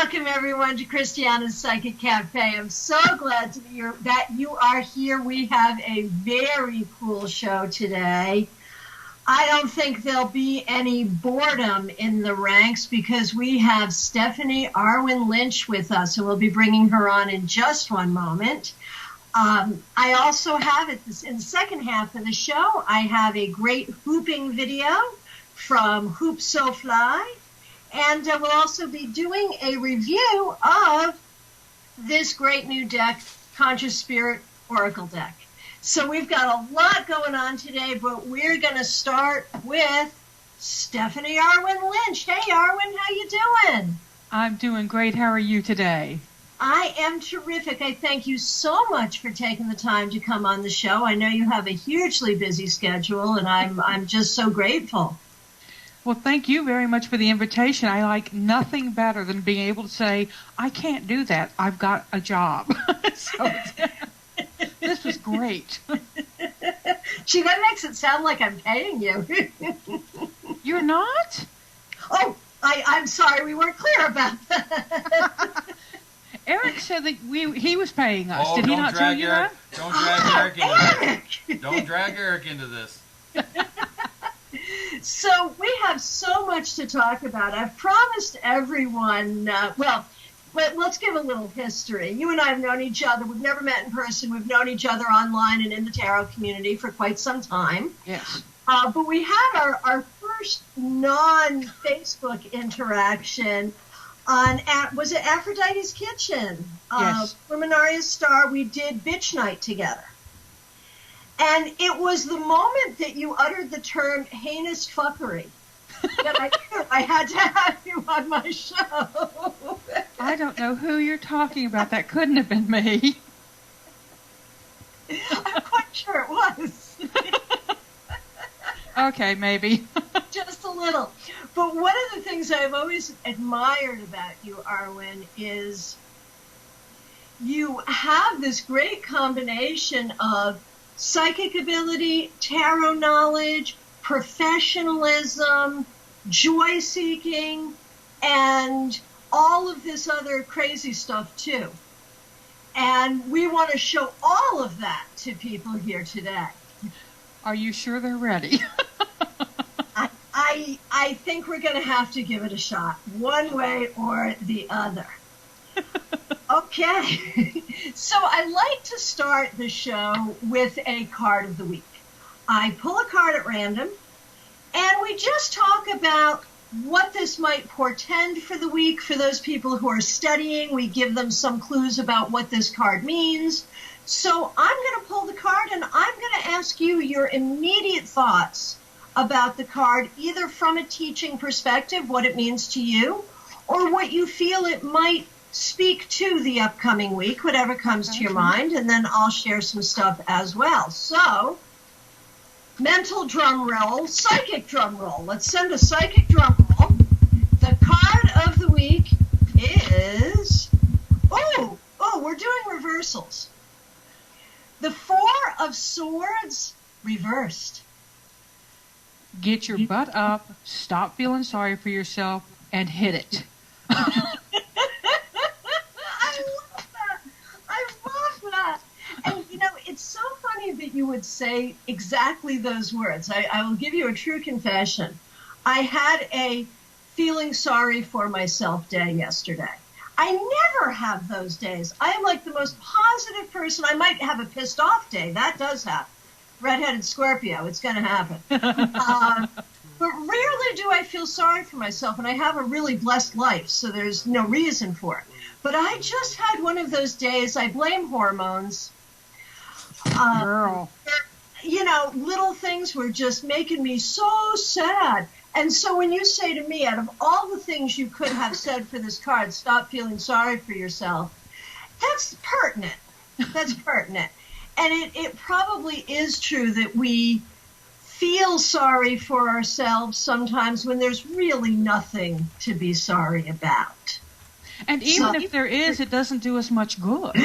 Welcome, everyone, to Christiana's Psychic Cafe. I'm so glad that you are here. We have a very cool show today. I don't think there'll be any boredom in the ranks because we have Stephanie Arwen Lynch with us, and we'll be bringing her on in just one moment. I also have, in the second half of the show, I have a great hooping video from Hoop So Fly. And we'll also be doing a review of this great new deck, Conscious Spirit Oracle deck. So we've got a lot going on today, but we're going to start with Stephanie Arwen Lynch. Hey, Arwen, how you doing? I'm doing great. How are you today? I am terrific. I thank you so much for taking the time to come on the show. I know you have a hugely busy schedule, and I'm just so grateful. Well, thank you very much for the invitation. I like nothing better than being able to say, I can't do that. I've got a job. So this was great. Gee, that makes it sound like I'm paying you. You're not? Oh, I'm sorry. We weren't clear about that. Eric said that he was paying us. Did he not tell you that? Don't drag Eric into this. Don't drag Eric into this. So we have so much to talk about. I've promised everyone, let's give a little history. You and I have known each other. We've never met in person. We've known each other online and in the tarot community for quite some time. Yes. But we had our first non-Facebook interaction on, was it Aphrodite's Kitchen? Yes. Luminaria's Star. We did Bitch Night together. And it was the moment that you uttered the term heinous fuckery that I knew I had to have you on my show. I don't know who you're talking about. That couldn't have been me. I'm quite sure it was. Okay, maybe. Just a little. But one of the things I've always admired about you, Arwen, is you have this great combination of psychic ability, tarot knowledge, professionalism, joy-seeking, and all of this other crazy stuff, too. And we want to show all of that to people here today. Are you sure they're ready? I think we're going to have to give it a shot, one way or the other. Okay, so I like to start the show with a card of the week. I pull a card at random, and we just talk about what this might portend for the week. For those people who are studying, we give them some clues about what this card means. So I'm going to pull the card, and I'm going to ask you your immediate thoughts about the card, either from a teaching perspective, what it means to you, or what you feel it might speak to the upcoming week, whatever comes to your mind, and then I'll share some stuff as well. So, mental drum roll, psychic drum roll. Let's send a psychic drum roll. The card of the week is, we're doing reversals. The Four of Swords reversed. Get your butt up, stop feeling sorry for yourself, and hit it. It's so funny that you would say exactly those words. I will give you a true confession. I had a feeling sorry for myself day yesterday. I never have those days. I am like the most positive person. I might have a pissed off day. That does happen. Redheaded Scorpio, it's going to happen. But rarely do I feel sorry for myself, and I have a really blessed life, so there's no reason for it. But I just had one of those days. I blame hormones. Girl. Little things were just making me so sad. And so when you say to me, out of all the things you could have said for this card, stop feeling sorry for yourself, that's pertinent. That's pertinent. And it probably is true that we feel sorry for ourselves sometimes when there's really nothing to be sorry about. And even if there is, it doesn't do us much good.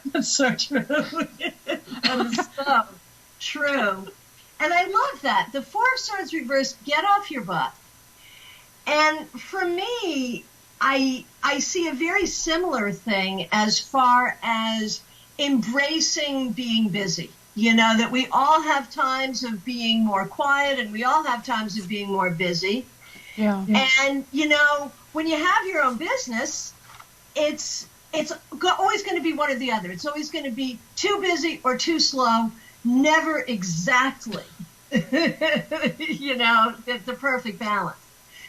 That's so true. That is so true. And I love that. The Four of Swords reversed, get off your butt. And for me, I I see a very similar thing as far as embracing being busy. You know, that we all have times of being more quiet and we all have times of being more busy. Yeah. And, you know, when you have your own business, it's always going to be one or the other. It's always going to be too busy or too slow, never exactly, you know, the perfect balance.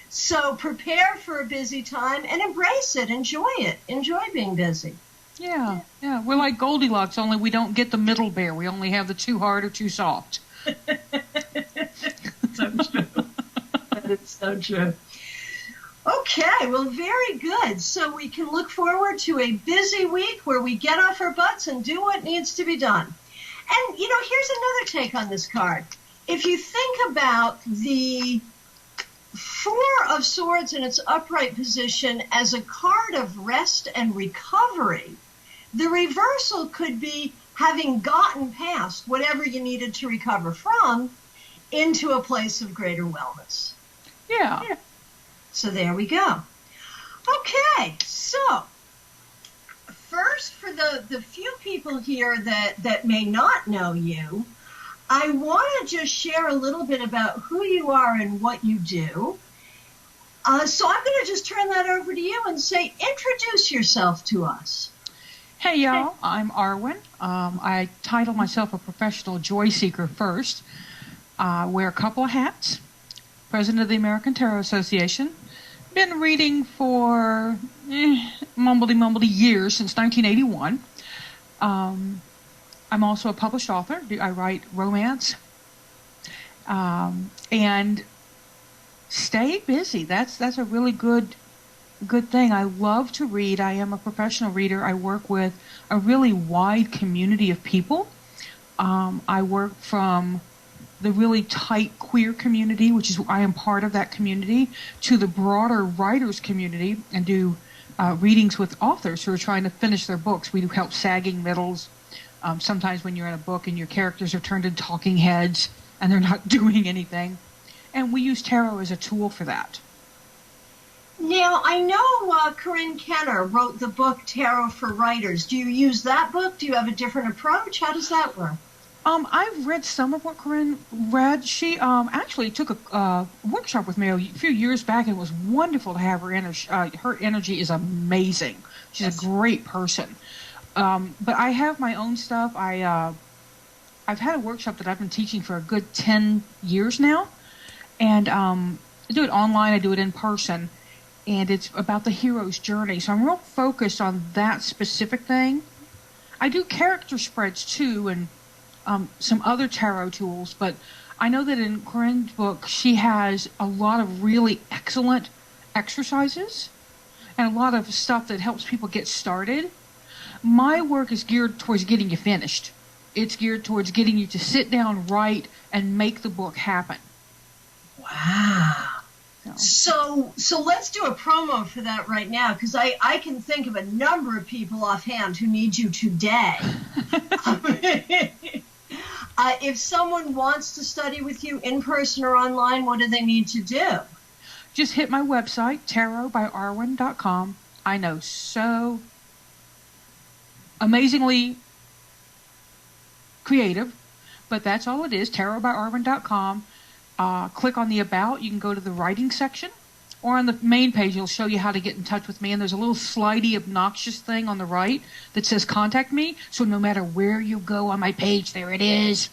So prepare for a busy time and embrace it. Enjoy it. Enjoy being busy. Yeah. We're like Goldilocks, only we don't get the middle bear. We only have the too hard or too soft. So true. That is so true. Okay, well, very good. So we can look forward to a busy week where we get off our butts and do what needs to be done. And, you know, here's another take on this card. If you think about the Four of Swords in its upright position as a card of rest and recovery, the reversal could be having gotten past whatever you needed to recover from into a place of greater wellness. Yeah. So there we go. Okay, so first, for the few people here that may not know you, I want to just share a little bit about who you are and what you do. So I'm going to just turn that over to you and say, introduce yourself to us. Hey, y'all. I'm Arwen. I title myself a professional joy seeker first. Wear a couple of hats. President of the American Tarot Association. Been reading for mumbledy years, since 1981. I'm also a published author. I write romance. And stay busy. That's a really good thing. I love to read. I am a professional reader. I work with a really wide community of people. I work from the really tight queer community, which is I am part of that community, to the broader writers community, and do readings with authors who are trying to finish their books. We do help sagging middles. Sometimes when you're in a book and your characters are turned into talking heads and they're not doing anything. And we use tarot as a tool for that. Now, I know Corinne Kenner wrote the book Tarot for Writers. Do you use that book? Do you have a different approach? How does that work? I've read some of what Corinne read. She actually took a workshop with me a few years back, and it was wonderful to have her energy. Her energy is amazing. She's a great person. But I have my own stuff. I've had a workshop that I've been teaching for a good 10 years now. And I do it online, I do it in person. And it's about the hero's journey. So I'm real focused on that specific thing. I do character spreads too, and some other tarot tools, but I know that in Corinne's book, she has a lot of really excellent exercises and a lot of stuff that helps people get started. My work is geared towards getting you finished. It's geared towards getting you to sit down, write, and make the book happen. Wow. So let's do a promo for that right now, because I can think of a number of people offhand who need you today. If someone wants to study with you in person or online, what do they need to do? Just hit my website, tarotbyarwen.com. I know, so amazingly creative, but that's all it is, tarotbyarwen.com. Click on the About. You can go to the writing section, or on the main page, it'll show you how to get in touch with me. And there's a little slidey, obnoxious thing on the right that says contact me. So no matter where you go on my page, there it is.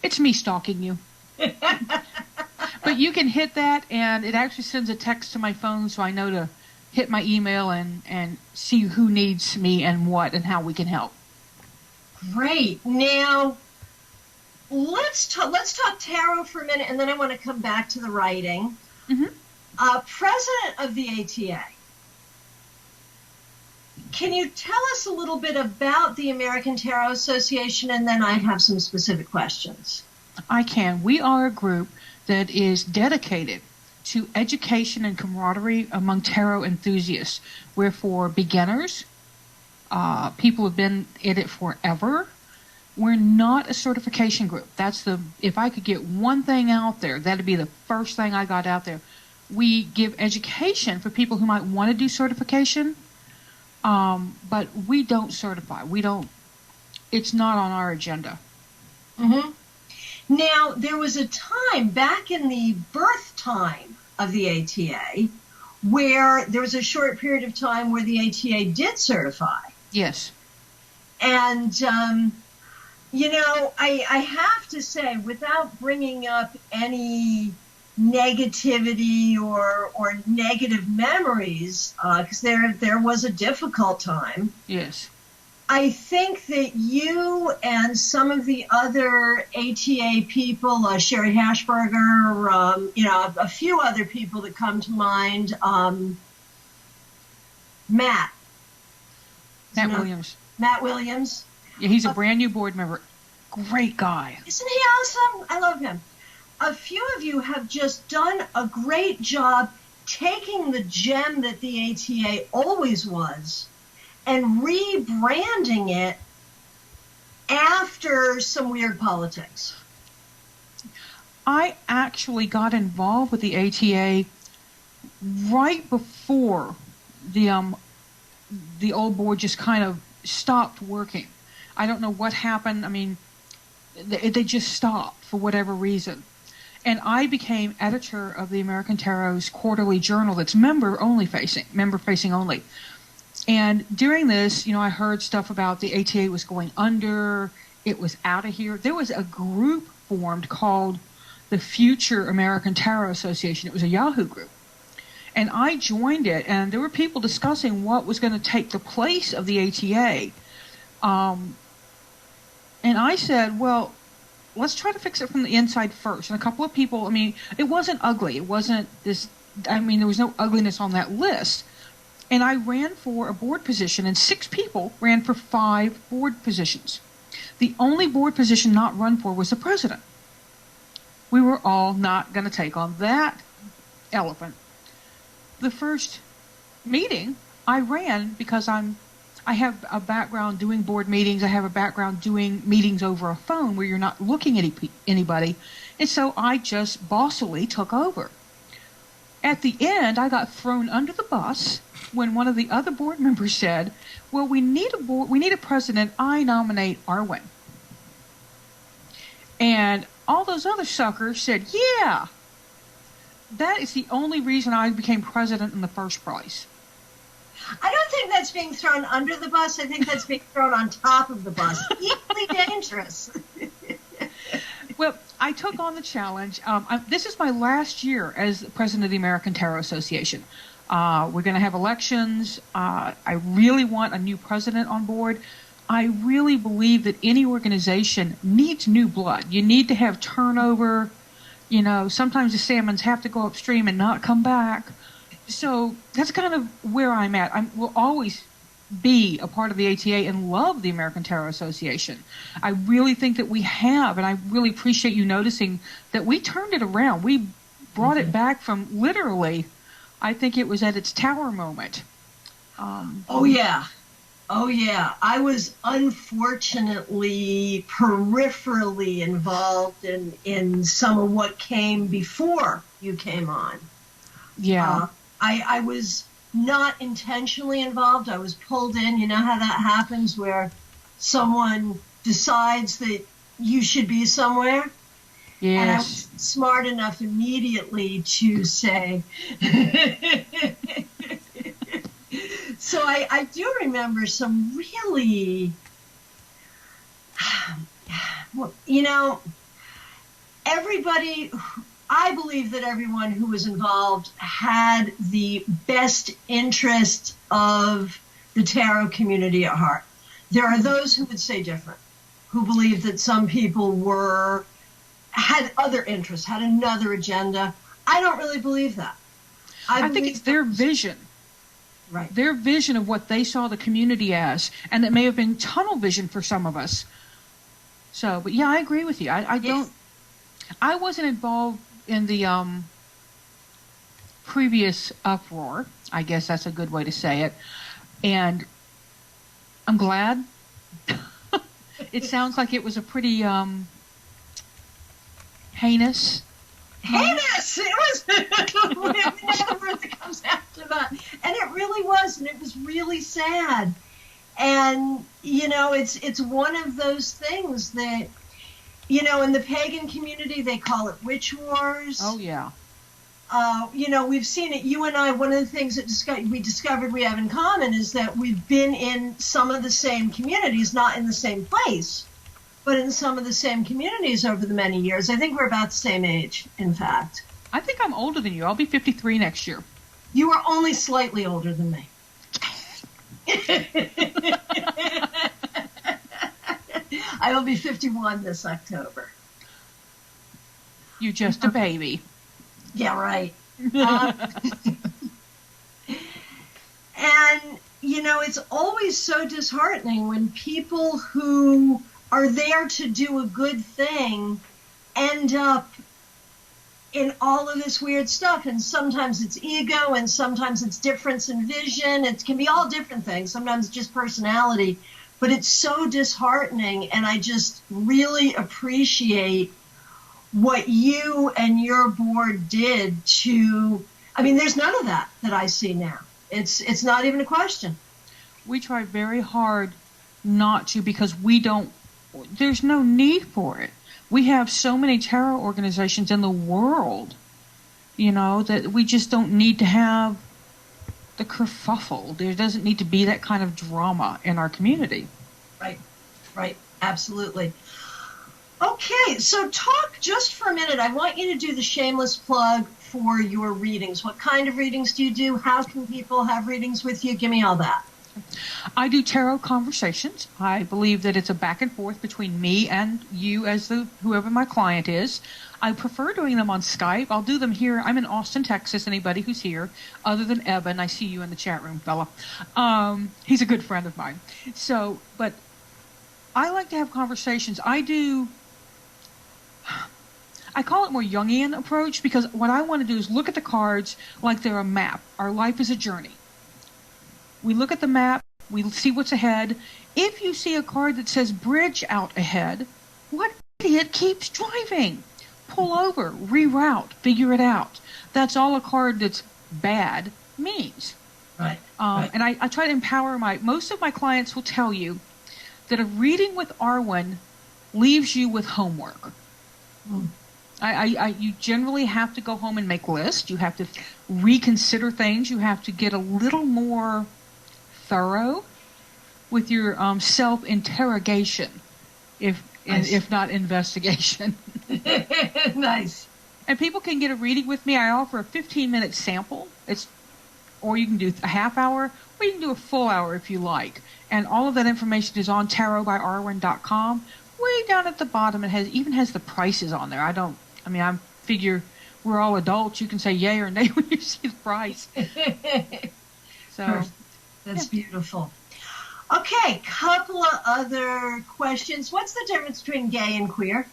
It's me stalking you. But you can hit that, and it actually sends a text to my phone, so I know to hit my email and see who needs me and what and how we can help. Great. Now, let's talk tarot for a minute, and then I want to come back to the writing. Mm-hmm. President of the ATA. Can you tell us a little bit about the American Tarot Association, and then I have some specific questions. I can. We are a group that is dedicated to education and camaraderie among tarot enthusiasts. We're for beginners, people who have been in it forever. We're not a certification group. If I could get one thing out there, that'd be the first thing I got out there. we give education for people who might want to do certification, but we don't certify. We don't. It's not on our agenda. Mm-hmm. Now, there was a time back in the birth time of the ATA where there was a short period of time where the ATA did certify. Yes. And, I have to say, without bringing up any negativity or negative memories, because there was a difficult time. Yes. I think that you and some of the other ATA people, Sherry Hashberger, a few other people that come to mind, Matt Williams. Matt Williams. Yeah, he's a brand new board member. Great guy. Isn't he awesome? I love him. A few of you have just done a great job taking the gem that the ATA always was and rebranding it after some weird politics. I actually got involved with the ATA right before the old board just kind of stopped working. I don't know what happened. I mean, they just stopped for whatever reason. And I became editor of the American Tarot's quarterly journal that's member facing only. And during this, I heard stuff about the ATA was going under, it was out of here. There was a group formed called the Future American Tarot Association. It was a Yahoo group. And I joined it, and there were people discussing what was going to take the place of the ATA. And I said, well, let's try to fix it from the inside first. And a couple of people, it wasn't ugly. It wasn't this, there was no ugliness on that list. And I ran for a board position, and 6 people ran for 5 board positions. The only board position not run for was the president. We were all not going to take on that elephant. The first meeting, I ran because I have a background doing board meetings. I have a background doing meetings over a phone where you're not looking at anybody. And so I just bossily took over. At the end, I got thrown under the bus when one of the other board members said, well, we need a president. I nominate Arwen. And all those other suckers said, yeah. That is the only reason I became president in the first place. I don't think that's being thrown under the bus. I think that's being thrown on top of the bus. Equally dangerous. Well, I took on the challenge. This is my last year as president of the American Tarot Association. We're going to have elections. I really want a new president on board. I really believe that any organization needs new blood. You need to have turnover. Sometimes the salmons have to go upstream and not come back. So that's kind of where I'm at. I will always be a part of the ATA and love the American Tarot Association. I really think that we have, and I really appreciate you noticing that we turned it around. We brought it back from literally, I think it was at its tower moment. Oh, yeah. I was unfortunately peripherally involved in some of what came before you came on. Yeah. I was not intentionally involved. I was pulled in. You know how that happens where someone decides that you should be somewhere? Yes. And I was smart enough immediately to say... So I do remember some really... everybody... I believe that everyone who was involved had the best interest of the tarot community at heart. There are those who would say different, who believe that some people had other interests, had another agenda. I don't really believe that. I think it's their vision. Right. Their vision of what they saw the community as, and that may have been tunnel vision for some of us. So, but yeah, I agree with you. I wasn't involved in the previous uproar. I guess that's a good way to say it. And I'm glad. It sounds like it was a pretty heinous heinous. It was, we know the word that comes after that. And it really was, and it was really sad. And, it's one of those things that, in the pagan community, they call it witch wars. Oh, yeah. We've seen it. You and I, one of the things that we discovered we have in common is that we've been in some of the same communities, not in the same place, but in some of the same communities over the many years. I think we're about the same age, in fact. I think I'm older than you. I'll be 53 next year. You are only slightly older than me. I will be 51 this October. You're just a baby. Yeah, right. And, it's always so disheartening when people who are there to do a good thing end up in all of this weird stuff. And sometimes it's ego, and sometimes it's difference in vision. It can be all different things. Sometimes it's just personality. But it's so disheartening, and I just really appreciate what you and your board did to, there's none of that I see now. It's not even a question. We try very hard not to, because there's no need for it. We have so many tarot organizations in the world, that we just don't need to have the kerfuffle. There doesn't need to be that kind of drama in our community. Right, absolutely. Okay, so talk just for a minute. I want you to do the shameless plug for your readings. What kind of readings do you do? How can people have readings with you? Give me all that. I do tarot conversations. I believe that it's a back and forth between me and you as whoever my client is. I prefer doing them on Skype. I'll do them here. I'm in Austin, Texas. Anybody who's here, other than Evan, I see you in the chat room, fella. He's a good friend of mine. But I like to have conversations. I call it more Jungian approach, because what I want to do is look at the cards like they're a map. Our life is a journey. We look at the map, we see what's ahead. If you see a card that says bridge out ahead, what idiot keeps driving? Pull over, reroute, figure it out. That's all a card that's bad means. Right. And I try to empower most of my clients will tell you that a reading with Arwen leaves you with homework. You generally have to go home and make lists. You have to reconsider things. You have to get a little more thorough with your self-interrogation, if not investigation. Nice. And people can get a reading with me. I offer a 15-minute sample. Or you can do a half hour, or you can do a full hour if you like. And all of that information is on tarotbyarwen.com. Way down at the bottom, it even has the prices on there. I figure we're all adults. You can say yay or nay when you see the price. So that's beautiful. Okay, couple of other questions. What's the difference between gay and queer?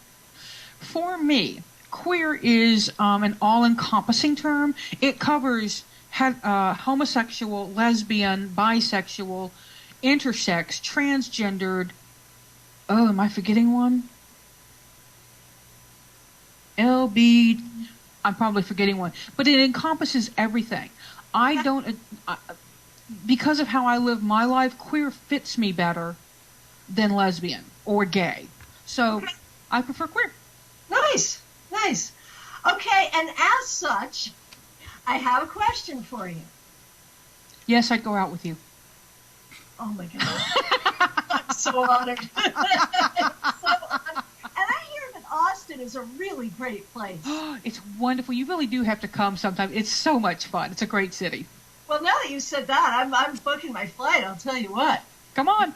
For me, queer is an all-encompassing term. It covers homosexual, lesbian, bisexual, intersex, transgendered. Oh, am I forgetting one? LB. I'm probably forgetting one. But it encompasses everything. Because of how I live my life, queer fits me better than lesbian or gay. So I prefer queer. Nice. Okay, and as such, I have a question for you. Yes, I'd go out with you. Oh my God. I'm so honored. And I hear that Austin is a really great place. It's wonderful. You really do have to come sometime. It's so much fun. It's a great city. Well, now that you said that, I'm booking my flight, I'll tell you what. Come on.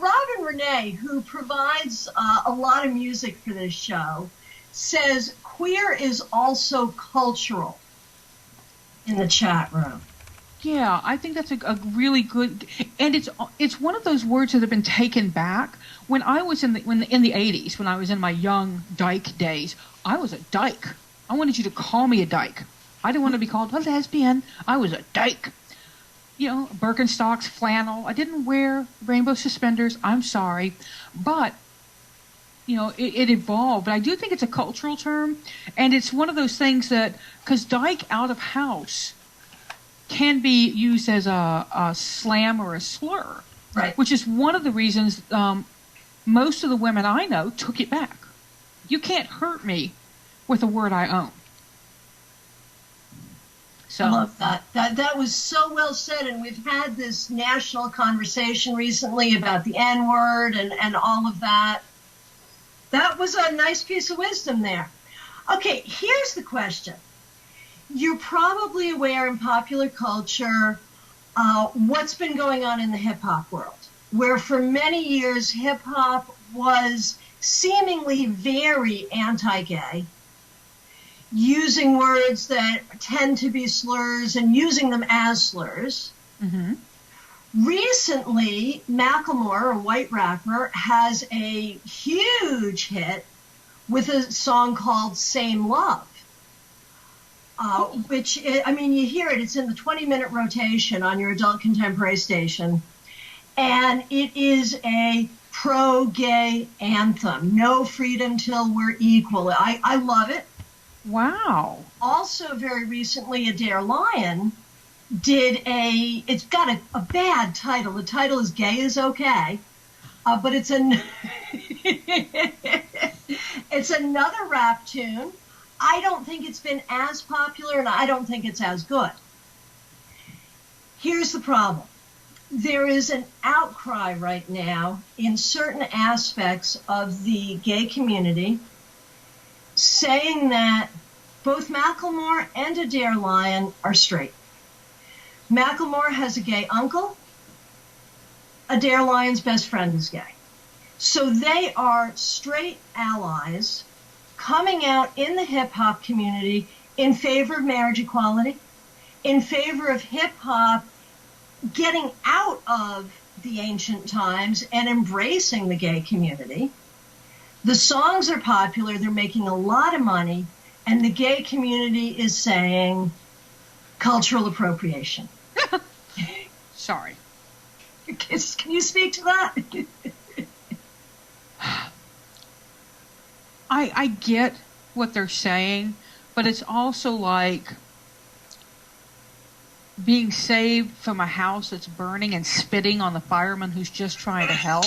Robin Renee, who provides a lot of music for this show, says queer is also cultural in the chat room. Yeah, I think that's a really good, and it's one of those words that have been taken back. When I was in the 80s, when I was in my young dyke days, I was a dyke. I wanted you to call me a dyke. I didn't want to be called a lesbian. I was a dyke. Birkenstocks, flannel. I didn't wear rainbow suspenders. I'm sorry. But it evolved. But I do think it's a cultural term, and it's one of those things that, because dyke out of house can be used as a slam or a slur, Right. which is one of the reasons most of the women I know took it back. You can't hurt me with a word I own. So I love that. That was so well said, and we've had this national conversation recently about the N-word and all of that. That was a nice piece of wisdom there. Okay, here's the question. You're probably aware in popular culture what's been going on in the hip-hop world, where for many years hip-hop was seemingly very anti-gay, using words that tend to be slurs and using them as slurs. Mm-hmm. Recently, Macklemore, a white rapper, has a huge hit with a song called Same Love, which, you hear it. It's in the 20-minute rotation on your adult contemporary station. And it is a pro-gay anthem. No freedom till we're equal. I love it. Wow. Also, very recently, Adair Lyon did it's got a bad title. The title is Gay is Okay, but it's it's another rap tune. I don't think it's been as popular, and I don't think it's as good. Here's the problem. There is an outcry right now in certain aspects of the gay community saying that both Macklemore and Adair Lyon are straight. Macklemore has a gay uncle. Adair Lyon's best friend is gay. So they are straight allies coming out in the hip-hop community in favor of marriage equality, in favor of hip-hop getting out of the ancient times and embracing the gay community. The songs are popular, they're making a lot of money, and the gay community is saying cultural appropriation. Sorry. Can you speak to that? I get what they're saying, but it's also like being saved from a house that's burning and spitting on the fireman who's just trying to help.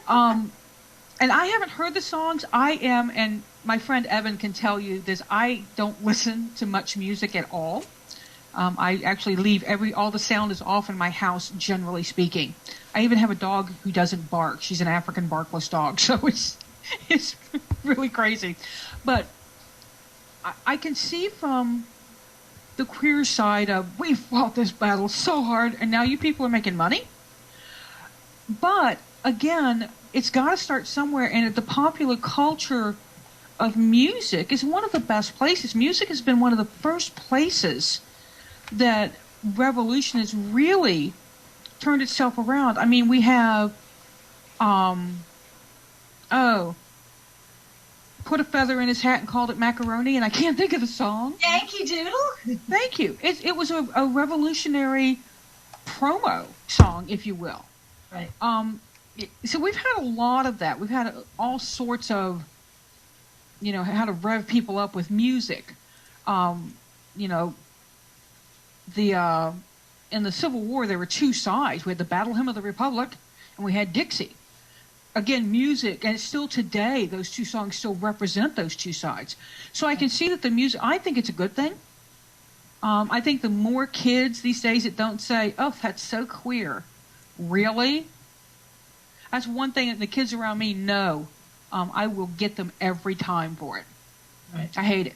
And I haven't heard the songs. And my friend Evan can tell you this, I don't listen to much music at all. I actually leave all the sound is off in my house, generally speaking. I even have a dog who doesn't bark. She's an African barkless dog, so it's really crazy. But I can see from the queer side of, we fought this battle so hard, and now you people are making money. But again, it's got to start somewhere, and the popular culture of music is one of the best places. Music has been one of the first places that revolution has really turned itself around. I mean, we have, put a feather in his hat and called it macaroni, and I can't think of the song. Yankee Doodle? Thank you. It was a revolutionary promo song, if you will. Right. So we've had a lot of that. We've had all sorts of, how to rev people up with music. In the Civil War, there were two sides. We had the Battle Hymn of the Republic, and we had Dixie. Again, music, and still today, those two songs still represent those two sides. So I can see that the music, I think it's a good thing. I think the more kids these days that don't say, oh, that's so queer. Really? That's one thing that the kids around me know. I will get them every time for it. Right. I hate it.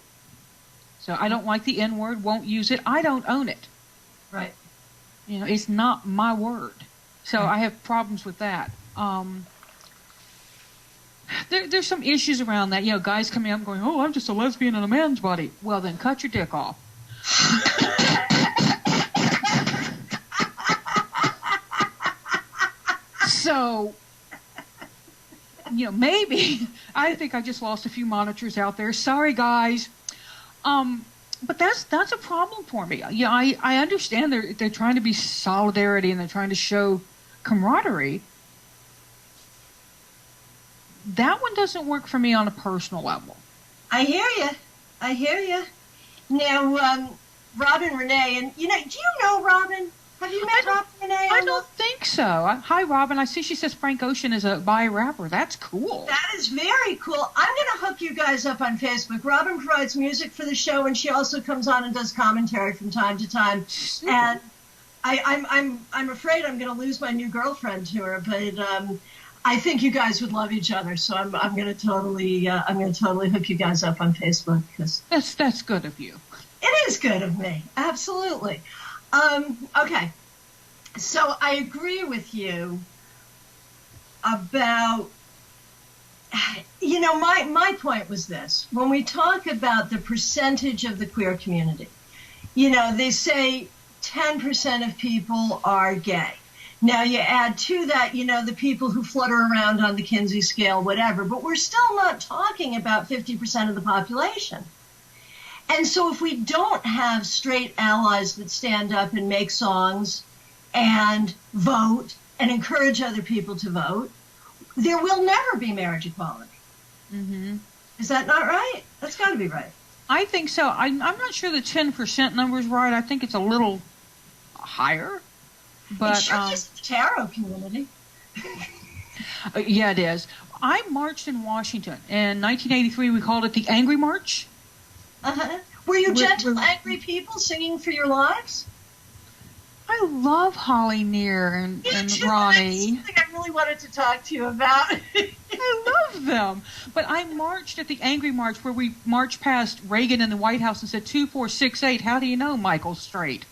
So I don't like the N-word, won't use it. I don't own it. Right. It's not my word. So right. I have problems with that. There's some issues around that. Guys coming up and going, oh, I'm just a lesbian in a man's body. Well, then cut your dick off. So, maybe. I think I just lost a few monitors out there. Sorry, guys. But that's a problem for me. I understand they're trying to be solidarity and they're trying to show camaraderie. that one doesn't work for me on a personal level. I hear you. I hear you. Now, Robin Renee, and do you know Robin? Have you met Robin Renee? I don't think so. Hi, Robin. I see she says Frank Ocean is a bi rapper. That's cool. That is very cool. I'm going to hook you guys up on Facebook. Robin provides music for the show, and she also comes on and does commentary from time to time. Super. And I'm afraid I'm going to lose my new girlfriend to her, but I think you guys would love each other. So I'm going to totally hook you guys up on Facebook, because that's good of you. It is good of me. Absolutely. Okay. So I agree with you about, my point was this. When we talk about the percentage of the queer community, they say 10% of people are gay. Now you add to that, the people who flutter around on the Kinsey scale, whatever, but we're still not talking about 50% of the population. And so if we don't have straight allies that stand up and make songs and vote and encourage other people to vote, there will never be marriage equality. Mm-hmm. Is that not right? That's got to be right. I think so. I'm not sure the 10% number is right. I think it's a little higher. But it sure is the tarot community. Yeah, it is. I marched in Washington. In 1983, we called it the Angry March. Uh-huh. Were you gentle, angry people singing for your lives? I love Holly Near and Ronnie. That's something I really wanted to talk to you about. I love them. But I marched at the Angry March, where we marched past Reagan in the White House and said, 2468, how do you know Michael's straight?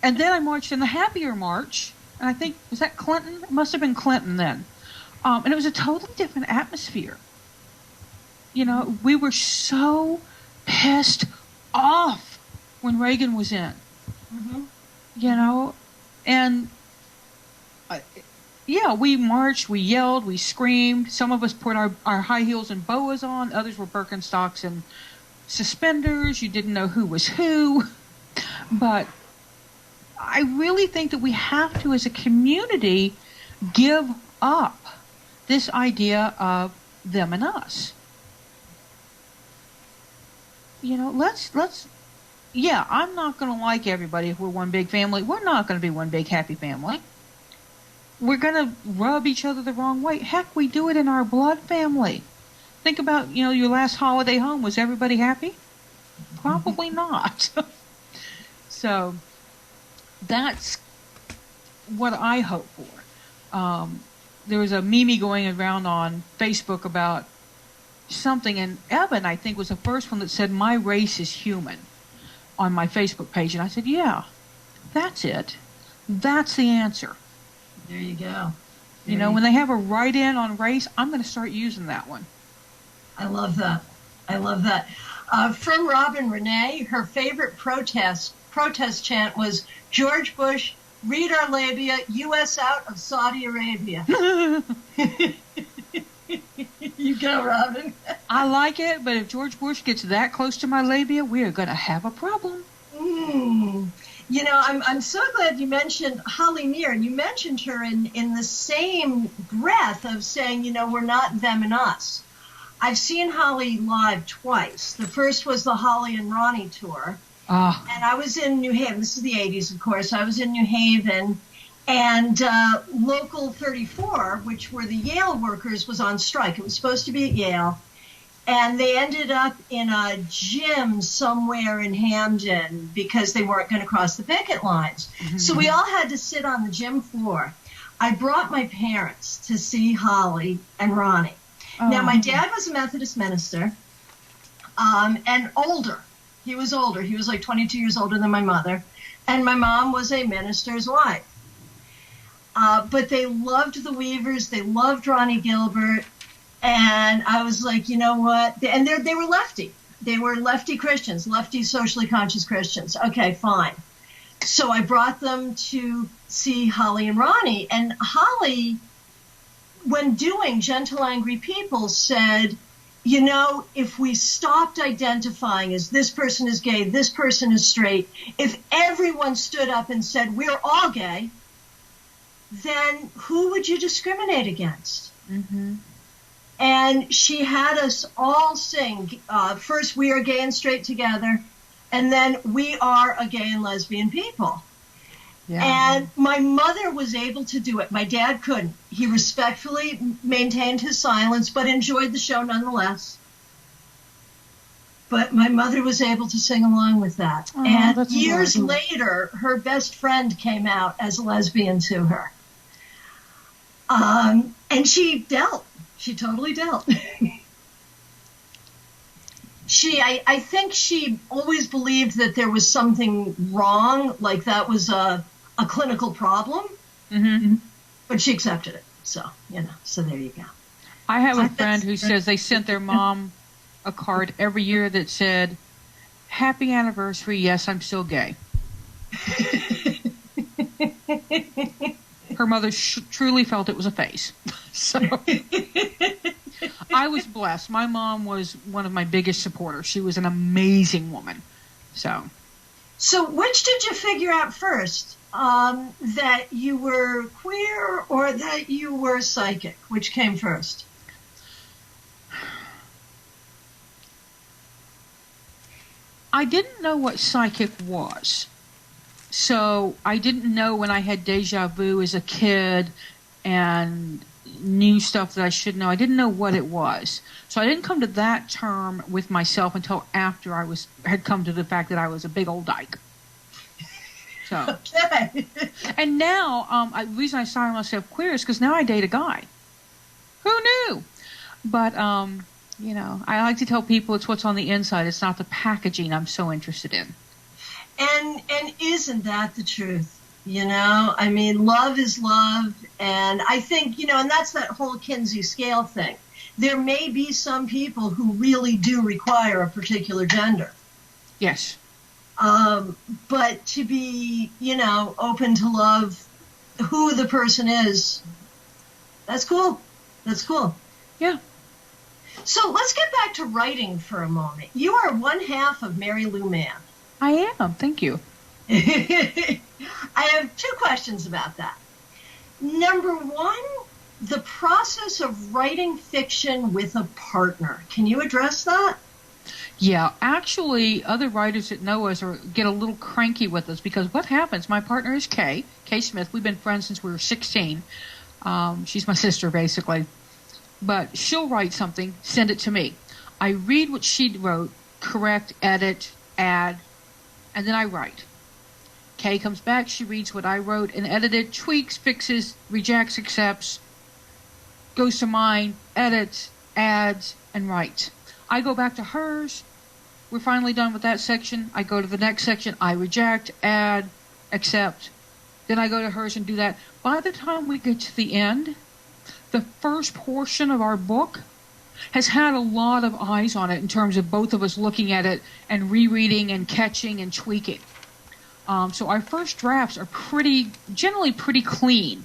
And then I marched in the Happier March, and I think, was that Clinton? It must have been Clinton then. And it was a totally different atmosphere. We were so pissed off when Reagan was in. Mm-hmm. And we marched, we yelled, we screamed. Some of us put our high heels and boas on. Others were Birkenstocks and suspenders. You didn't know who was who. But I really think that we have to, as a community, give up this idea of them and us. I'm not going to like everybody if we're one big family. We're not going to be one big happy family. We're going to rub each other the wrong way. Heck, we do it in our blood family. Think about, your last holiday home. Was everybody happy? Probably not. So that's what I hope for. There was a meme going around on Facebook about something, and Evan, I think, was the first one that said, "My race is human," on my Facebook page. And I said, yeah, that's it. That's the answer. There you go. When they have a write-in on race, I'm going to start using that one. I love that. I love that. From Robin Renee, her favorite protest chant was, "George Bush, read our labia, U.S. out of Saudi Arabia." You go, Robin. I like it, but if George Bush gets that close to my labia, we are going to have a problem. I'm so glad you mentioned Holly Near, and you mentioned her in the same breath of saying, we're not them and us. I've seen Holly live twice. The first was the Holly and Ronnie tour. And I was in New Haven. This is the 80s, of course. I was in New Haven, and Local 34, which were the Yale workers, was on strike. It was supposed to be at Yale, and they ended up in a gym somewhere in Hamden because they weren't going to cross the picket lines. Mm-hmm. So we all had to sit on the gym floor. I brought my parents to see Holly and Ronnie. Now, my dad was a Methodist minister, and older. He was older. He was like 22 years older than my mother. And my mom was a minister's wife. But they loved the Weavers. They loved Ronnie Gilbert. And I was like, you know what? And they were lefty. They were lefty Christians, lefty socially conscious Christians. Okay, fine. So I brought them to see Holly and Ronnie. And Holly, when doing Gentle Angry People, said, if we stopped identifying as this person is gay, this person is straight, if everyone stood up and said, we're all gay, then who would you discriminate against? Mm-hmm. And she had us all sing, first, "We Are Gay and Straight Together," and then "We Are a Gay and Lesbian People." Yeah. And my mother was able to do it. My dad couldn't. He respectfully maintained his silence, but enjoyed the show nonetheless. But my mother was able to sing along with that. Oh, and that's years adorable. later, her best friend came out as a lesbian to her. And she dealt. She totally dealt. I think she always believed that there was something wrong, like that was a clinical problem, Mm-hmm. but she accepted it. So, so there you go. I have a friend who says they sent their mom a card every year that said, "Happy anniversary, yes, I'm still gay." Her mother truly felt it was a phase. So I was blessed. My mom was one of my biggest supporters. She was an amazing woman. So which did you figure out first? That you were queer or that you were psychic? Which came first? I didn't know what psychic was. So I didn't know when I had deja vu as a kid and knew stuff that I should know. I didn't know what it was. So I didn't come to that term with myself until after I had come to the fact that I was a big old dyke. So, Okay. and now, the reason I sign myself queer is because now I date a guy. Who knew? But, I like to tell people it's what's on the inside. It's not the packaging I'm so interested in. And isn't that the truth? I mean, love is love. And I think, and that's that whole Kinsey scale thing. There may be some people who really do require a particular gender. Yes. But to be, open to love who the person is, that's cool. That's cool. Yeah. So let's get back to writing for a moment. You are one half of Mary Lou Mann. I am. Thank you. I have two questions about that. Number one, the process of writing fiction with a partner. Can you address that? Yeah, actually, other writers that know us get a little cranky with us because what happens, my partner is Kay Smith. We've been friends since we were 16. She's my sister, basically. But she'll write something, send it to me. I read what she wrote, correct, edit, add, and then I write. Kay comes back, she reads what I wrote and edited, tweaks, fixes, rejects, accepts, goes to mine, edits, adds, and writes. I go back to hers. We're finally done with that section. I go to the next section. I reject, add, accept. Then I go to hers and do that. By the time we get to the end, the first portion of our book has had a lot of eyes on it in terms of both of us looking at it and rereading and catching and tweaking. So our first drafts are generally pretty clean.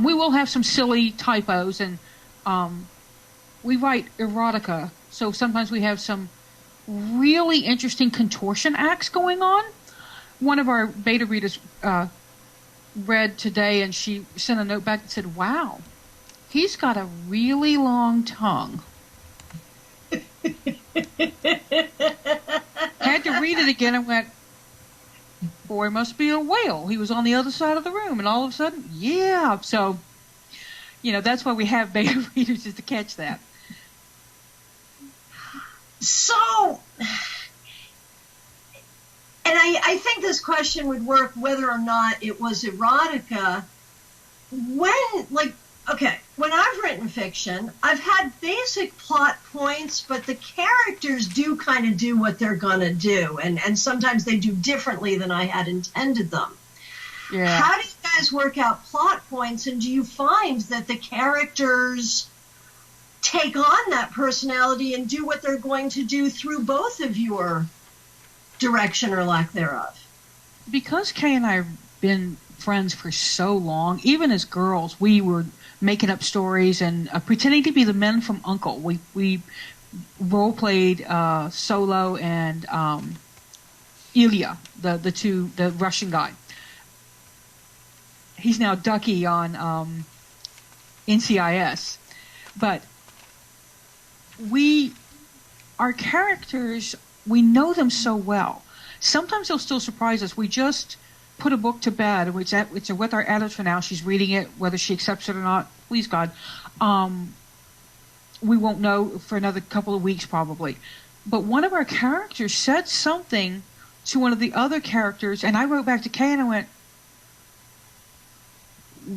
We will have some silly typos, and we write erotica, so sometimes we have some really interesting contortion acts going on. One of our beta readers read today, and she sent a note back that said, "Wow, he's got a really long tongue." I had to read it again and went, "Boy, must be a whale. He was on the other side of the room," and all of a sudden, yeah. So, that's why we have beta readers, is to catch that. So, and I think this question would work whether or not it was erotica. When I've written fiction, I've had basic plot points, but the characters do kind of do what they're going to do, and sometimes they do differently than I had intended them. Yeah. How do you guys work out plot points, and do you find that the characters take on that personality and do what they're going to do through both of your direction or lack thereof? Because Kay and I have been friends for so long, even as girls, we were making up stories and pretending to be the men from Uncle. We role played Solo and Ilya, the Russian guy. He's now Ducky on NCIS. But our characters, we know them so well. Sometimes they'll still surprise us. We just put a book to bed. It's with our editor now. She's reading it, whether she accepts it or not. Please God. We won't know for another couple of weeks probably. But one of our characters said something to one of the other characters, and I wrote back to Kay and I went,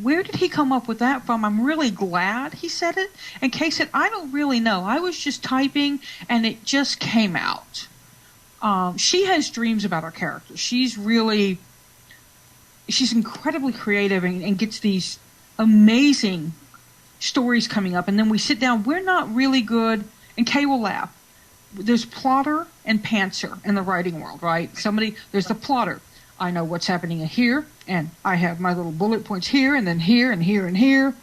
where did he come up with that from? I'm really glad he said it. And Kay said, I don't really know. I was just typing and it just came out. She has dreams about our characters. She's incredibly creative and gets these amazing stories coming up. And then we sit down. We're not really good, and Kay will laugh. There's plotter and pantser in the writing world, right? There's the plotter. I know what's happening here, and I have my little bullet points here, and then here, and here, and here,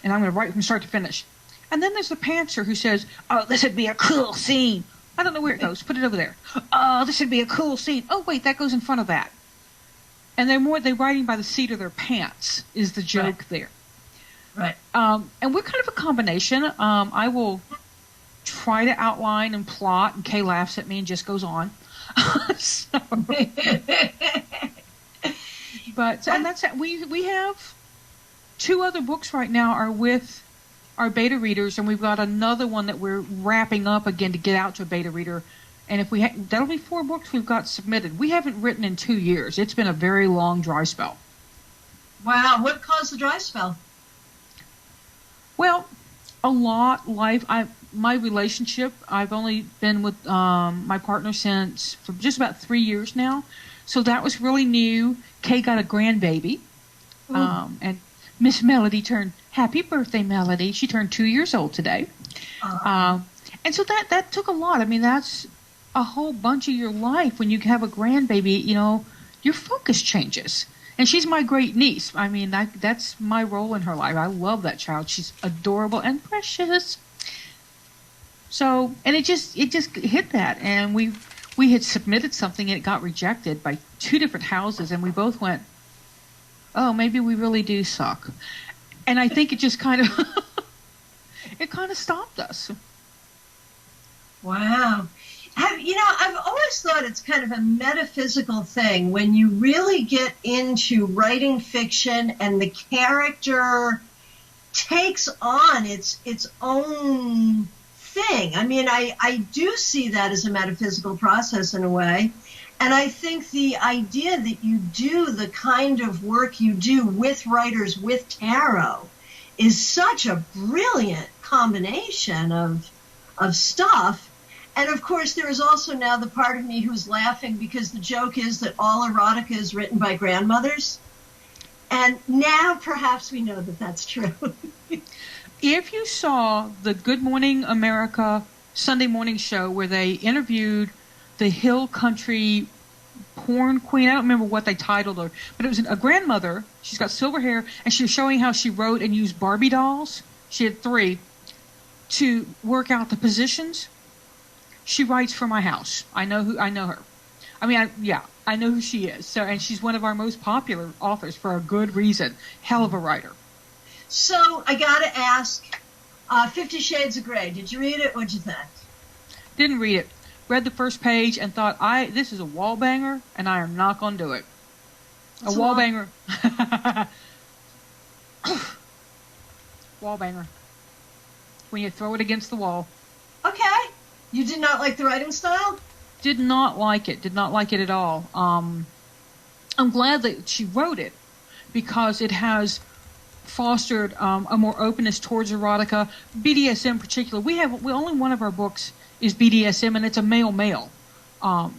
and I'm going to write from start to finish. And then there's the pantser who says, oh, this would be a cool scene. I don't know where it goes. Put it over there. Oh, this would be a cool scene. Oh, wait, that goes in front of that. And they're writing by the seat of their pants is the joke there. Right. And we're kind of a combination. I will try to outline and plot, and Kay laughs at me and just goes on. And that's it. We have 2 other books right now are with our beta readers, and we've got another one that we're wrapping up again to get out to a beta reader. And that'll be 4 books we've got submitted. We haven't written in 2 years. It's been a very long dry spell. Wow, what caused the dry spell? Well, a lot. My relationship, I've only been with my partner for just about 3 years now. So that was really new. Kay got a grandbaby. And Miss Melody happy birthday, Melody. She turned 2 years old today. And so that took a lot. I mean, that's a whole bunch of your life. When you have a grandbaby, your focus changes. And she's my great niece. I mean, that's my role in her life. I love that child. She's adorable and precious. So, and it just hit that. And we had submitted something and it got rejected by 2 different houses. And we both went, oh, maybe we really do suck. And I think it just kind of stopped us. Wow. I've always thought it's kind of a metaphysical thing when you really get into writing fiction and the character takes on its own thing. I mean, I do see that as a metaphysical process in a way. And I think the idea that you do the kind of work you do with writers with tarot is such a brilliant combination of stuff. And of course, there is also now the part of me who's laughing because the joke is that all erotica is written by grandmothers. And now perhaps we know that that's true. If you saw the Good Morning America Sunday morning show where they interviewed the hill country porn queen, I don't remember what they titled her, but it was a grandmother. She's got silver hair, and she was showing how she wrote and used Barbie dolls. She had 3 to work out the positions. She writes for my house. I know her. I mean, I know who she is. So, and she's one of our most popular authors for a good reason. Hell of a writer. So I got to ask, 50 Shades of Grey. Did you read it? What'd you think? Didn't read it. Read the first page and thought, this is a wall banger, and I am not going to do it. A wall banger. Wall banger. When you throw it against the wall. Okay. You did not like the writing style? Did not like it. Did not like it at all. I'm glad that she wrote it because it has fostered a more openness towards erotica. BDSM in particular. Only one of our books is BDSM, and it's a male. And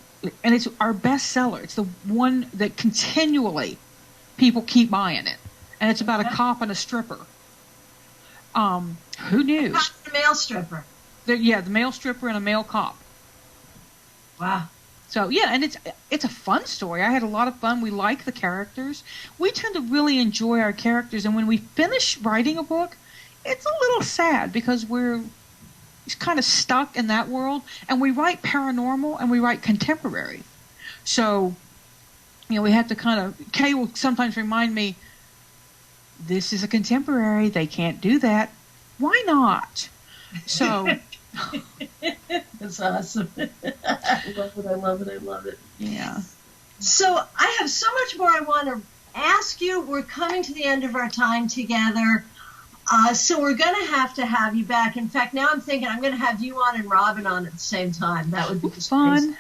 it's our bestseller. It's the one that continually people keep buying it. And it's about a cop and a stripper. Who knew? A cop and a male stripper. The male stripper and a male cop. Wow. So, yeah, and it's a fun story. I had a lot of fun. We like the characters. We tend to really enjoy our characters, and when we finish writing a book, it's a little sad because we're kind of stuck in that world, and we write paranormal and we write contemporary. So, we have to Kay will sometimes remind me, this is a contemporary. They can't do that. Why not? So, That's awesome. I love it. I love it. I love it. yeah. So I have so much more I want to ask you. We're coming to the end of our time together. So we're going to have you back. In fact, now I'm thinking I'm going to have you on and Robin on at the same time. That would be fun.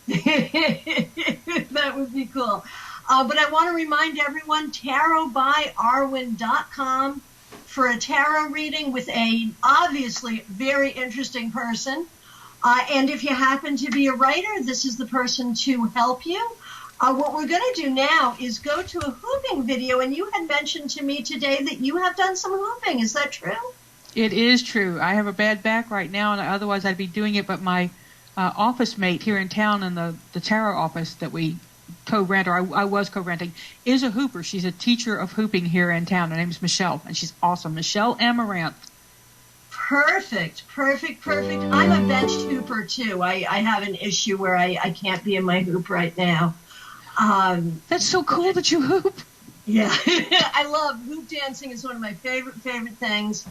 That would be cool. But I want to remind everyone, tarotbyarwen.com for a tarot reading with a obviously very interesting person. And if you happen to be a writer, this is the person to help you. What we're going to do now is go to a hooping video, and you had mentioned to me today that you have done some hooping. Is that true? It is true. I have a bad back right now, and otherwise I'd be doing it, but my office mate here in town in the tarot office that we co-rent, or I was co-renting, is a hooper. She's a teacher of hooping here in town. Her name is Michelle, and she's awesome. Michelle Amaranth. Perfect. I'm a benched hooper, too. I have an issue where I can't be in my hoop right now. That's so cool that you hoop. Yeah, I love hoop dancing. Is one of my favorite things.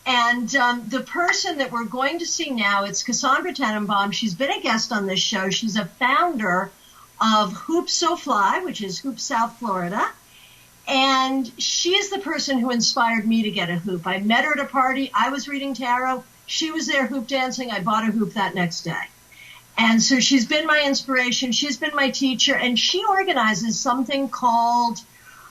And the person that we're going to see now, it's Cassandra Tenenbaum. She's been a guest on this show. She's a founder of Hoop So Fly, which is Hoop South Florida. And she is the person who inspired me to get a hoop. I met her at a party. I was reading tarot. She was there hoop dancing. I bought a hoop that next day. And so she's been my inspiration. She's been my teacher. And she organizes something called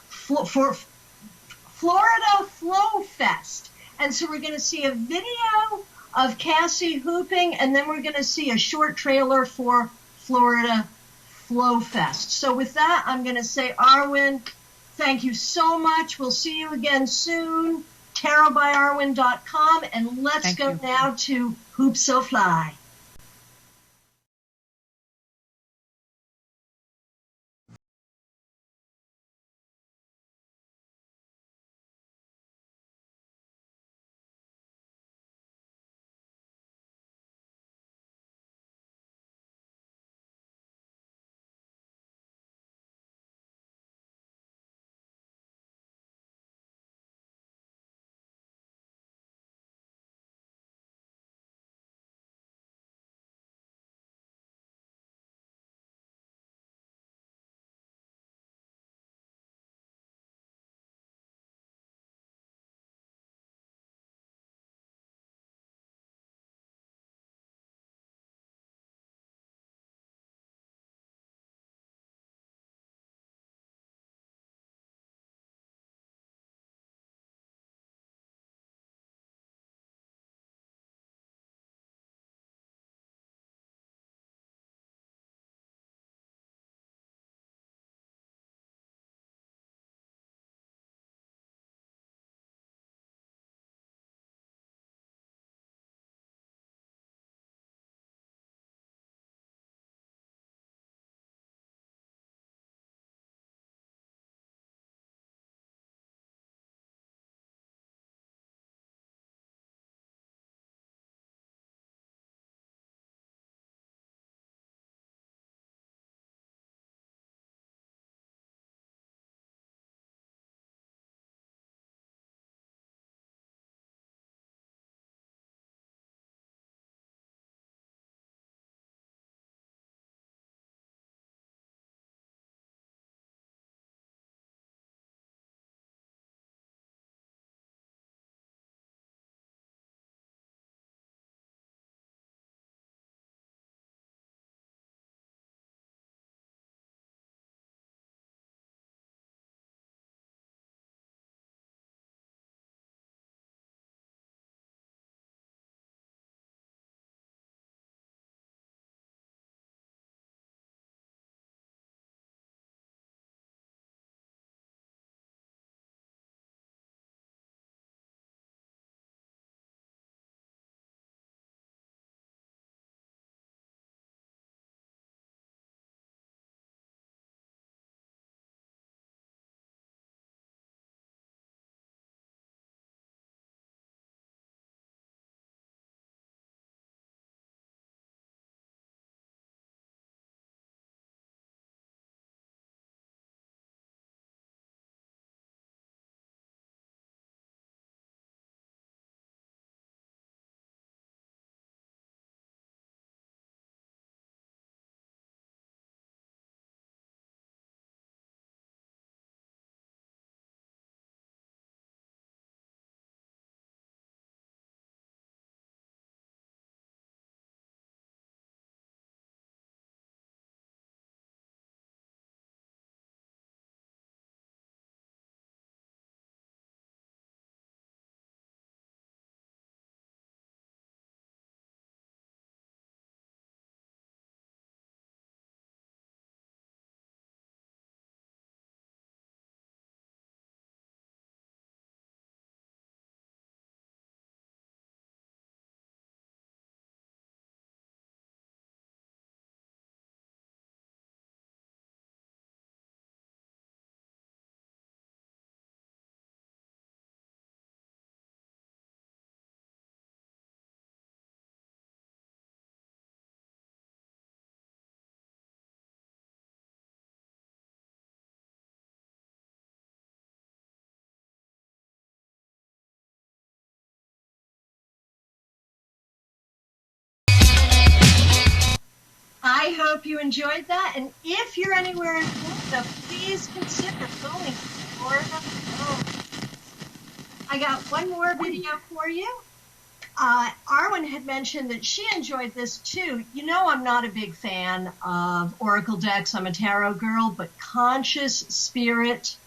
for Florida Flow Fest. And so we're going to see a video of Cassie hooping, and then we're going to see a short trailer for Florida Flow Fest. So with that, I'm going to say, Arwen, thank you so much. We'll see you again soon. tarotbyarwen.com, and let's go now to Hoop So Fly. hope you enjoyed that. And if you're anywhere in Florida, please consider going to Florida. Oh. I got one more video for you. Arwen had mentioned that she enjoyed this too. You know, I'm not a big fan of oracle decks. I'm a tarot girl, but Conscious Spirit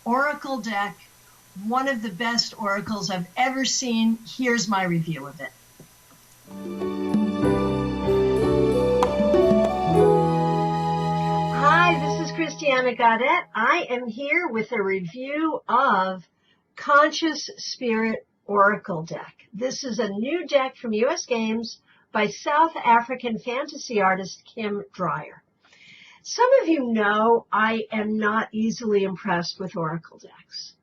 Oracle deck, one of the best oracles I've ever seen. Here's my review of it. Hi, this is Christiana Gaudet. I am here with a review of Conscious Spirit Oracle deck. This is a new deck from US Games by South African fantasy artist Kim Dreyer. Some of you know I am not easily impressed with oracle decks.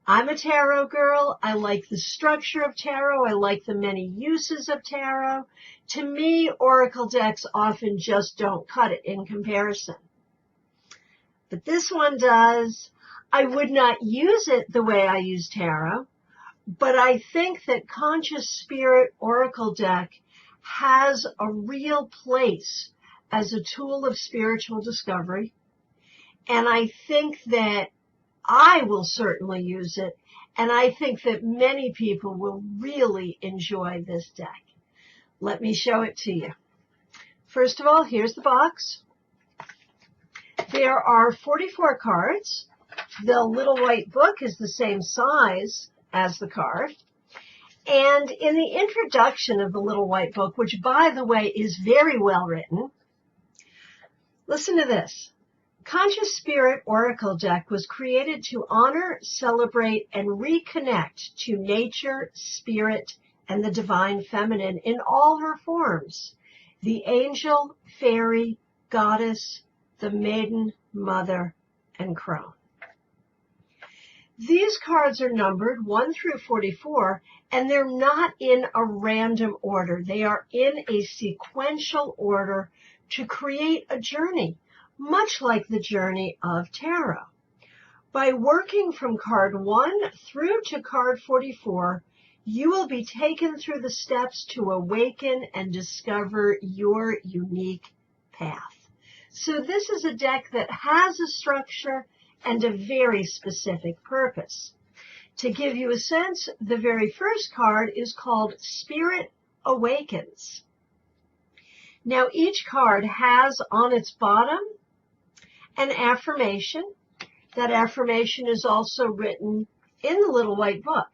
I'm a tarot girl. I like the structure of tarot. I like the many uses of tarot. To me, oracle decks often just don't cut it in comparison. But this one does. I would not use it the way I use tarot, but I think that Conscious Spirit Oracle deck has a real place as a tool of spiritual discovery, and I think that I will certainly use it, and I think that many people will really enjoy this deck. Let me show it to you. First of all, here's the box. There are 44 cards. The little white book is the same size as the card. And in the introduction of the little white book, which, by the way, is very well written, listen to this. Conscious Spirit Oracle deck was created to honor, celebrate, and reconnect to nature, spirit, and the divine feminine in all her forms. The angel, fairy, goddess, the maiden, mother, and crone. These cards are numbered 1 through 44, and they're not in a random order. They are in a sequential order to create a journey, much like the journey of tarot. By working from card 1 through to card 44, you will be taken through the steps to awaken and discover your unique path. So this is a deck that has a structure and a very specific purpose. To give you a sense, the very first card is called Spirit Awakens. Now each card has on its bottom an affirmation. That affirmation is also written in the little white book.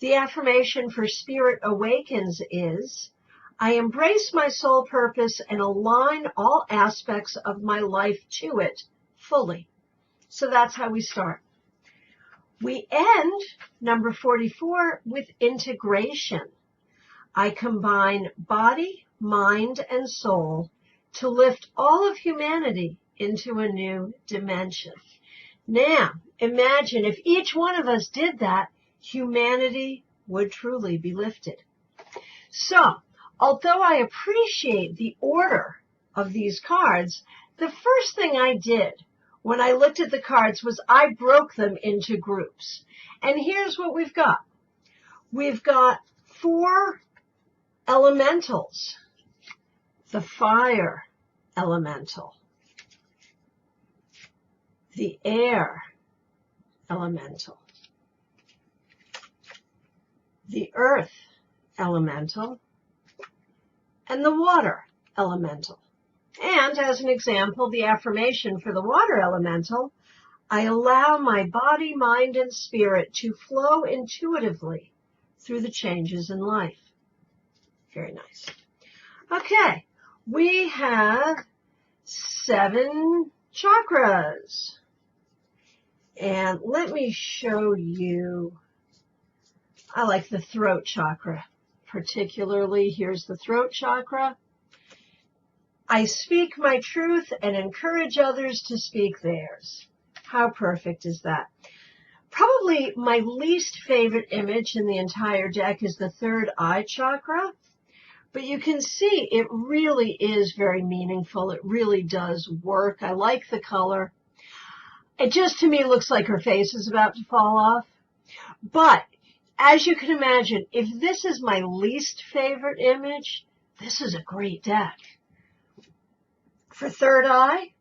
The affirmation for Spirit Awakens is, I embrace my soul purpose and align all aspects of my life to it fully. So that's how we start. We end number 44 with integration. I combine body, mind, and soul to lift all of humanity into a new dimension. Now, imagine if each one of us did that, humanity would truly be lifted. So, although I appreciate the order of these cards, the first thing I did when I looked at the cards was I broke them into groups. And here's what we've got. We've got 4 elementals. The fire elemental, the air elemental, the earth elemental, and the water elemental. And as an example, the affirmation for the water elemental, I allow my body, mind, and spirit to flow intuitively through the changes in life. Very nice. Okay, we have 7 chakras. And let me show you, I like the throat chakra particularly. Here's the throat chakra. I speak my truth and encourage others to speak theirs. How perfect is that? Probably my least favorite image in the entire deck is the third eye chakra. But you can see it really is very meaningful. It really does work. I like the color. It just to me looks like her face is about to fall off. But as you can imagine, if this is my least favorite image, this is a great deck. For third eye,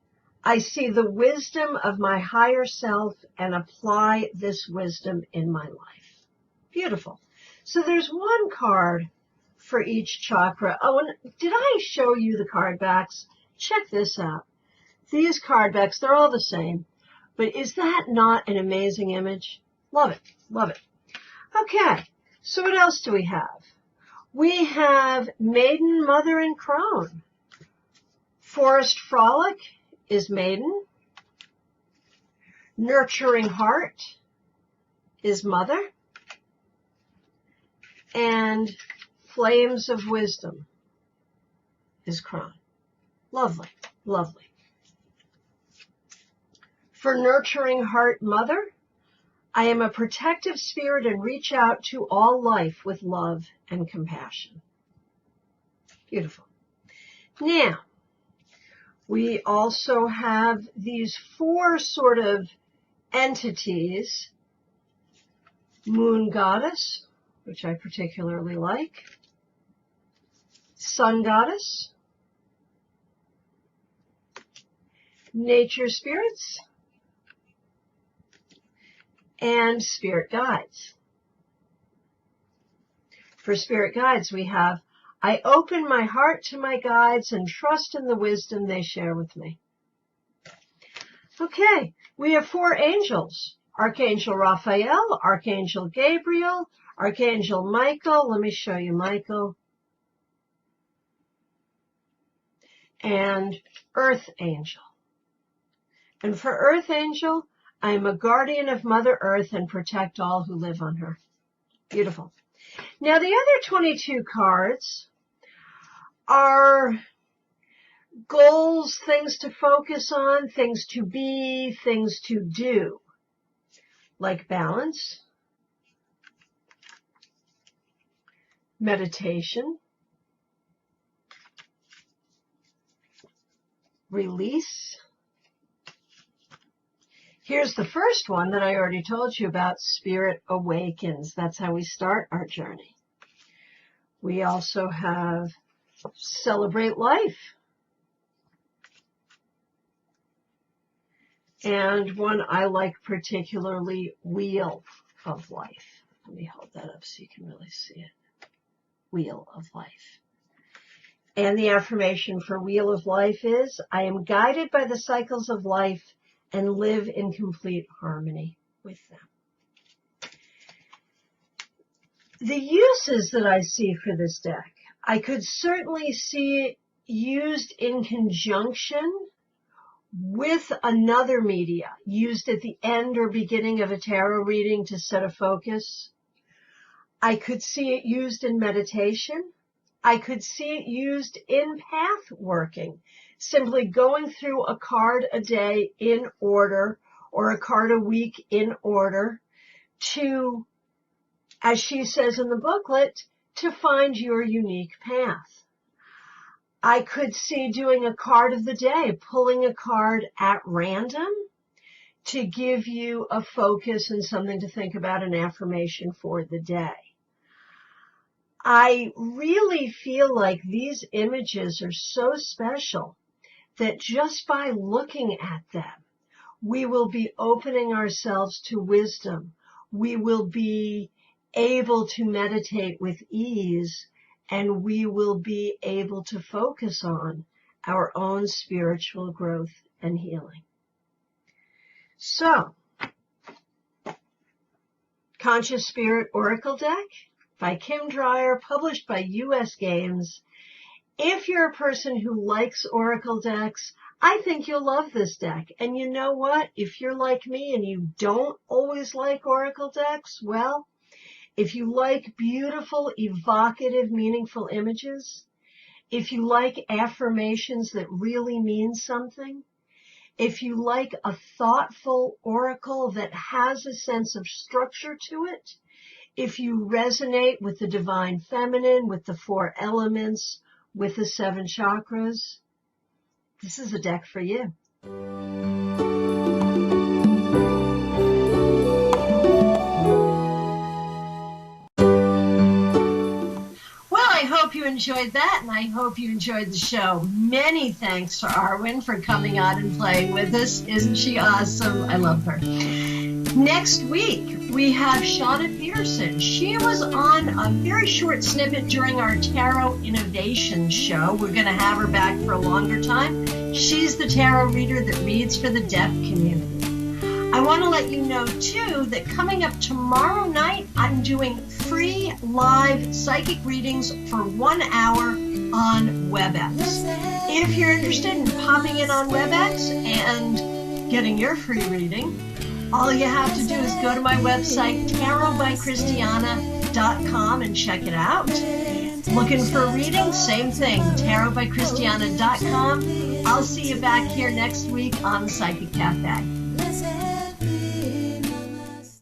I see the wisdom of my higher self and apply this wisdom in my life. Beautiful. So there's one card for each chakra. Oh, and did I show you the card backs? Check this out. These card backs, they're all the same. But is that not an amazing image? Love it. Love it. Okay. So what else do we have? We have Maiden, Mother, and Crone. Forest Frolic is Maiden. Nurturing Heart is Mother. And Flames of Wisdom is Crone. Lovely, lovely. For Nurturing Heart, Mother, I am a protective spirit and reach out to all life with love and compassion. Beautiful. Now, we also have these four sort of entities. Moon Goddess, which I particularly like. Sun Goddess. Nature Spirits. And Spirit Guides. For Spirit Guides, we have, I open my heart to my guides and trust in the wisdom they share with me. Okay, we have four angels. Archangel Raphael, Archangel Gabriel, Archangel Michael. Let me show you Michael. And Earth Angel. And for Earth Angel, I am a guardian of Mother Earth and protect all who live on her. Beautiful. Now, the other 22 cards are goals, things to focus on, things to be, things to do, like balance, meditation, release. Here's the first one that I already told you about, Spirit Awakens. That's how we start our journey. We also have Celebrate Life. And one I like particularly, Wheel of Life. Let me hold that up so you can really see it. Wheel of Life. And the affirmation for Wheel of Life is, I am guided by the cycles of life and live in complete harmony with them. The uses that I see for this deck, I could certainly see it used in conjunction with another media, used at the end or beginning of a tarot reading to set a focus. I could see it used in meditation. I could see it used in path working, simply going through a card a day in order or a card a week in order to, as she says in the booklet, to find your unique path. I could see doing a card of the day, pulling a card at random to give you a focus and something to think about, an affirmation for the day. I really feel like these images are so special that just by looking at them, we will be opening ourselves to wisdom. We will be able to meditate with ease, and we will be able to focus on our own spiritual growth and healing. So, Conscious Spirit Oracle Deck by Kim Dreyer, published by U.S. Games. If you're a person who likes Oracle decks, I think you'll love this deck. And you know what? If you're like me and you don't always like Oracle decks, well, if you like beautiful, evocative, meaningful images, if you like affirmations that really mean something, if you like a thoughtful oracle that has a sense of structure to it, if you resonate with the divine feminine, with the four elements, with the 7 chakras, this is a deck for you. Well, I hope you enjoyed that, and I hope you enjoyed the show. Many thanks to Arwen for coming on and playing with us. Isn't she awesome? I love her. Next week, we have Shauna Peterson. She was on a very short snippet during our Tarot Innovation show. We're going to have her back for a longer time. She's the tarot reader that reads for the deaf community. I want to let you know, too, that coming up tomorrow night, I'm doing free live psychic readings for 1 hour on WebEx. If you're interested in popping in on WebEx and getting your free reading, all you have to do is go to my website, tarotbychristiana.com, and check it out. Looking for a reading? Same thing, tarotbychristiana.com. I'll see you back here next week on Psychic Cafe.